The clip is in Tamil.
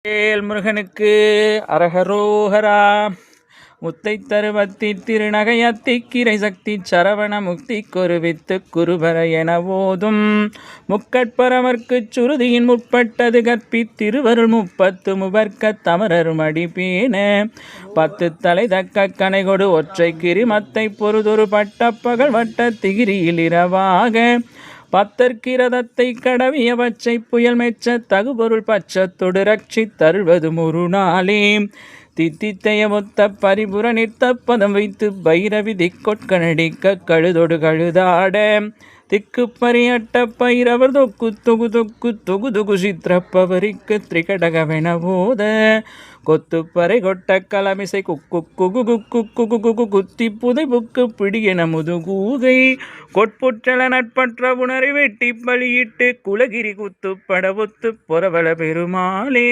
வேல் முருகனுக்கு அரகரோகரா. முத்தை தருவத்தி திருநகையத்தி கிரை சக்தி சரவண முக்தி கொருவித்து குருபர என ஓதும் முக்கட்பரமர்க்கு சுருதியின் முற்பட்டது கற்பி திருவருள் 30 முவர்க்க தமரர் மடிப்பேன 10 தலை தக்க கனைகொடு ஒற்றை கிரிமத்தை பொறுதொரு பட்டப்பகல் வட்ட திகிரியில் இரவாக பத்தற்கிரதத்தை கடவிய பச்சை புயல் மெச்ச தகுபொருள் பச்சத்தொடு ரட்சி தருவது ஒரு நாளே தித்தித்தைய மொத்த பரிபுற நிறுத்த பதம் வைத்து பைரவி திக்கொட்கனடிக்க கழுதொடு கழுதாட திக்கு பரியட்ட பைரவர் தொக்கு தொகு தொக்கு தொகு தொகு சித்திரப்பவரிக்கு திரிகடகவென போத கொத்துப்பறை கொட்ட கலமிசை குக்கு குகு குக்கு குகு குகு குத்தி புதை புக்கு பிடியென முதுகூகை கொட்புற்றல நட்பற்ற உணரை வெட்டி பலியிட்டு குலகிரி குத்து படவொத்து பொறவள பெருமாளே.